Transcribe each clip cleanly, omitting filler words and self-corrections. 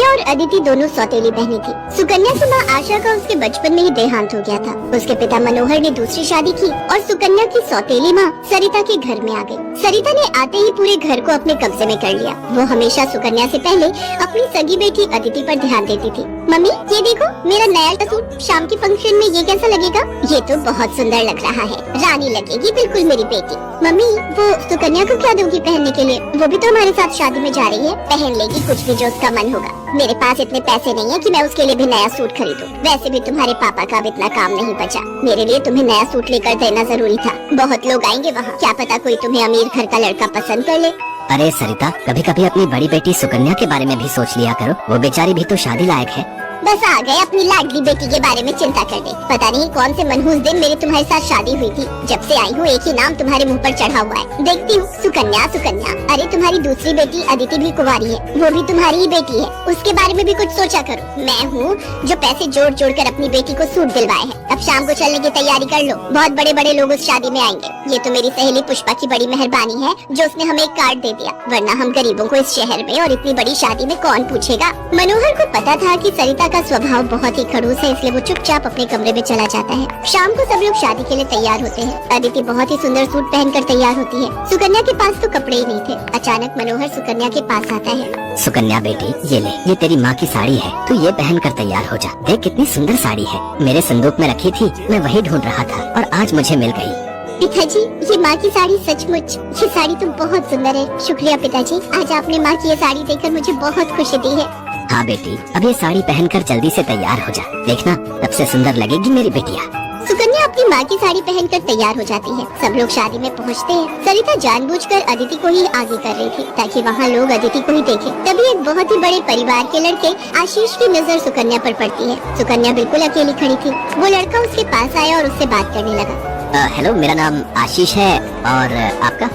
सुकन्या और अदिति दोनों सौतेली बहनें थी। सुकन्या की माँ आशा का उसके बचपन में ही देहांत हो गया था। उसके पिता मनोहर ने दूसरी शादी की और सुकन्या की सौतेली माँ सरिता के घर में आ गई। सरिता ने आते ही पूरे घर को अपने कब्जे में कर लिया। वो हमेशा सुकन्या से पहले अपनी सगी बेटी अदिति पर ध्यान देती थी। मम्मी ये देखो मेरा नया सूट, शाम के फंक्शन में ये कैसा लगेगा? ये तो बहुत सुंदर लग रहा है, रानी लगेगी बिल्कुल मेरी बेटी। मम्मी वो सुकन्या को क्या दोगी पहनने के लिए? वो भी तो हमारे साथ शादी में जा रही है, पहन लेगी कुछ भी जो उसका मन होगा। मेरे पास इतने पैसे नहीं है कि मैं उसके लिए भी नया सूट खरीदूं। वैसे भी तुम्हारे पापा का अब इतना काम नहीं बचा। मेरे लिए तुम्हें नया सूट लेकर देना जरूरी था। बहुत लोग आएंगे वहाँ, क्या पता कोई तुम्हें अमीर घर का लड़का पसंद कर ले। अरे सरिता, कभी कभी अपनी बड़ी बेटी सुकन्या के बारे में भी सोच लिया करो। वो बेचारी भी तो शादी लायक है। बस आ गए अपनी लाडली बेटी के बारे में चिंता करने। पता नहीं कौन से मनहूस दिन मेरी तुम्हारे साथ शादी हुई थी। जब से आई हूँ एक ही नाम तुम्हारे मुंह पर चढ़ा हुआ है, देखती हूँ सुकन्या सुकन्या। अरे तुम्हारी दूसरी बेटी अदिति भी कुंवारी है, वो भी तुम्हारी ही बेटी है। उसके बारे में भी कुछ सोचा करो। मैं हूँ जो पैसे जोड़ जोड़ कर अपनी बेटी को सूट दिलवाए हैं। अब शाम को चलने की तैयारी कर लो, बहुत बड़े बड़े लोग उस शादी में आएंगे। ये तो मेरी सहेली पुष्पा की बड़ी मेहरबानी है जो उसने हमें एक कार्ड दे दिया, वरना हम गरीबों को इस शहर में और इतनी बड़ी शादी में कौन पूछेगा। मनोहर को पता था कि सरिता का स्वभाव बहुत ही खड़ूस है, इसलिए वो चुपचाप अपने कमरे में चला जाता है। शाम को सब लोग शादी के लिए तैयार होते हैं। अदिति बहुत ही सुंदर सूट पहनकर तैयार होती है। सुकन्या के पास तो कपड़े ही नहीं थे। अचानक मनोहर सुकन्या के पास आता है। सुकन्या बेटी ये ले, ये तेरी माँ की साड़ी है, तू ये पहन कर तैयार हो जा। देख कितनी सुंदर साड़ी है, मेरे संदूक में रखी थी, मैं वही ढूंढ रहा था और आज मुझे मिल गई। पिताजी ये माँ की साड़ी सचमुच, ये साड़ी तो बहुत सुंदर है। शुक्रिया पिताजी, आज आपने माँ की ये साड़ी देखकर मुझे बहुत खुशी दी है। हाँ बेटी, अब ये साड़ी पहनकर जल्दी से तैयार हो जा, देखना तब से सुंदर लगेगी मेरी बेटिया। सुकन्या अपनी माँ की साड़ी पहनकर तैयार हो जाती है। सब लोग शादी में पहुँचते हैं। सरिता जानबूझकर अदिति को ही आगे कर रही थी ताकि वहाँ लोग अदिति को ही देखें। तभी एक बहुत ही बड़े परिवार के लड़के आशीष की नजर सुकन्या पर पड़ती है। सुकन्या बिल्कुल अकेली खड़ी थी। वो लड़का उसके पास आया और उससे बात करने लगा। हेलो, मेरा नाम आशीष है और आपका?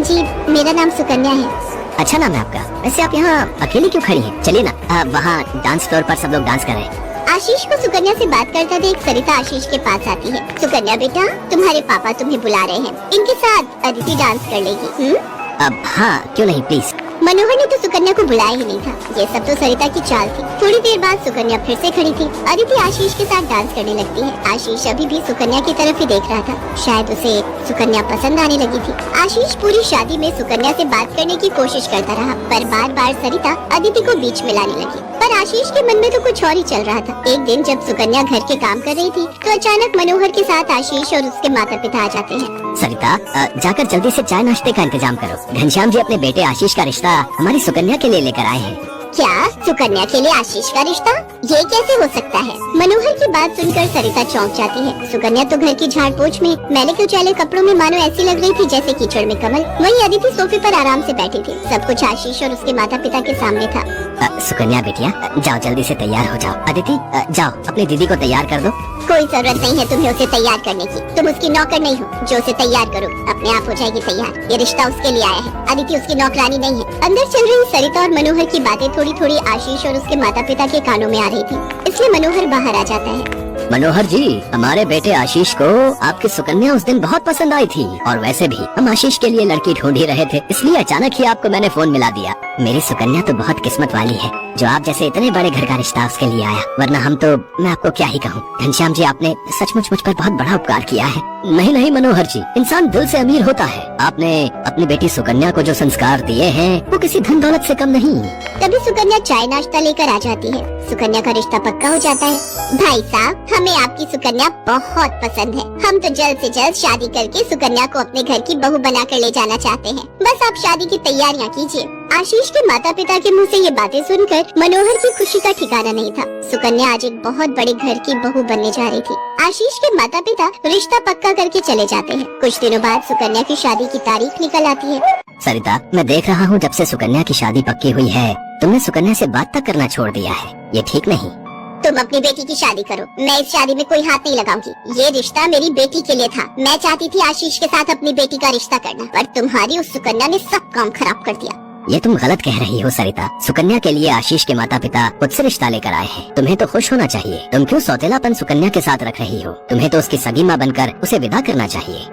जी मेरा नाम सुकन्या है। अच्छा नाम है आपका। वैसे आप यहाँ अकेली क्यों खड़ी हैं? चलिए ना, वहाँ डांस फ्लोर पर सब लोग डांस कर रहे हैं। आशीष को सुकन्या से बात करता देख सरिता आशीष के पास आती है। सुकन्या बेटा, तुम्हारे पापा तुम्हें बुला रहे हैं, इनके साथ अदिति डांस कर लेगी। अब हाँ, क्यों नहीं, प्लीज। मनोहर ने तो सुकन्या को बुलाया ही नहीं था। ये सब तो सरिता की चाल थी। थोड़ी देर बाद सुकन्या फिर से खड़ी थी। अदिति आशीष के साथ डांस करने लगती है। आशीष अभी भी सुकन्या की तरफ ही देख रहा था। शायद उसे सुकन्या पसंद आने लगी थी। आशीष पूरी शादी में सुकन्या से बात करने की कोशिश करता रहा, पर बार बार सरिता अदिति को बीच में लाने लगी। पर आशीष के मन में तो कुछ और ही चल रहा था। एक दिन जब सुकन्या घर के काम कर रही थी तो अचानक मनोहर के साथ आशीष और उसके माता पिता आ जाते हैं। सरिता, जाकर जल्दी से चाय नाश्ते का इंतजाम करो। घनश्याम जी अपने बेटे आशीष का रिश्ता हमारी सुकन्या के लिए लेकर आए हैं। क्या सुकन्या के लिए आशीष का रिश्ता? ये कैसे हो सकता है? मनोहर की बात सुनकर सरिता चौंक जाती है। सुकन्या तो घर की झाड़ पोछ में मैले कुचैले कपड़ों में मानो ऐसी लग रही थी जैसे कीचड़ में कमल। वहीं अदिति सोफे पर आराम से बैठी थी। सब कुछ आशीष और उसके माता पिता के सामने था। सुकन्या बेटिया, जाओ जल्दी से तैयार हो जाओ। अदिति, जाओ अपनी दीदी को तैयार कर दो। कोई जरूरत नहीं है तुम्हें उसे तैयार करने की। तुम उसकी नौकर नहीं हो जो उसे तैयार करो, अपने आप हो जाएगी तैयार। ये रिश्ता उसके लिए आया है, अदिति उसकी नौकरानी नहीं है। अंदर चल रही सरिता और मनोहर की बातें थोड़ी थोड़ी आशीष और उसके माता पिता के कानों में आ रही थी, इसलिए मनोहर बाहर आ जाता है। मनोहर जी, हमारे बेटे आशीष को आपकी सुकन्या उस दिन बहुत पसंद आई थी और वैसे भी हम आशीष के लिए लड़की ढूंढ ही रहे थे, इसलिए अचानक ही आपको मैंने फोन मिला दिया। मेरी सुकन्या तो बहुत किस्मत वाली है जो आप जैसे इतने बड़े घर का रिश्ता उसके लिए आया, वरना हम तो, मैं आपको क्या ही कहूँ। घनश्याम जी, आपने सचमुच मुझ पर बहुत बड़ा उपकार किया है। नहीं नहीं मनोहर जी, इंसान दिल से अमीर होता है। आपने अपनी बेटी सुकन्या को जो संस्कार दिए हैं वो किसी धन दौलत से कम नहीं। तभी सुकन्या चाय नाश्ता लेकर आ जाती है। सुकन्या का रिश्ता पक्का हो जाता है। भाई साहब, हमें आपकी सुकन्या बहुत पसंद है। हम तो जल्द से जल्द शादी करके सुकन्या को अपने घर की बहू बनाकर ले जाना चाहते हैं। बस आप शादी की तैयारियां कीजिए। आशीष के माता पिता के मुंह से ये बातें सुनकर मनोहर की खुशी का ठिकाना नहीं था। सुकन्या आज एक बहुत बड़े घर की बहू बनने जा रही थी। आशीष के माता पिता रिश्ता पक्का करके चले जाते हैं। कुछ दिनों बाद सुकन्या की शादी की तारीख निकल आती है। सरिता, मैं देख रहा हूँ जब से सुकन्या की शादी पक्की हुई है तुमने सुकन्या से बात तक करना छोड़ दिया है। ये ठीक नहीं। तुम अपनी बेटी की शादी करो, मैं इस शादी में कोई हाथ नहीं लगाऊंगी। ये रिश्ता मेरी बेटी के लिए था। मैं चाहती थी आशीष के साथ अपनी बेटी का रिश्ता करना, पर तुम्हारी उस सुकन्या ने सब काम खराब कर दिया। ये तुम गलत कह रही हो सरिता। सुकन्या के लिए आशीष के माता पिता खुद से रिश्ता लेकर आए हैं। तुम्हें तो खुश होना चाहिए। तुम क्यों सौतेलापन सुकन्या के साथ रख रही हो? तुम्हें तो उसकी सगी माँ बनकर उसे विदा करना चाहिए।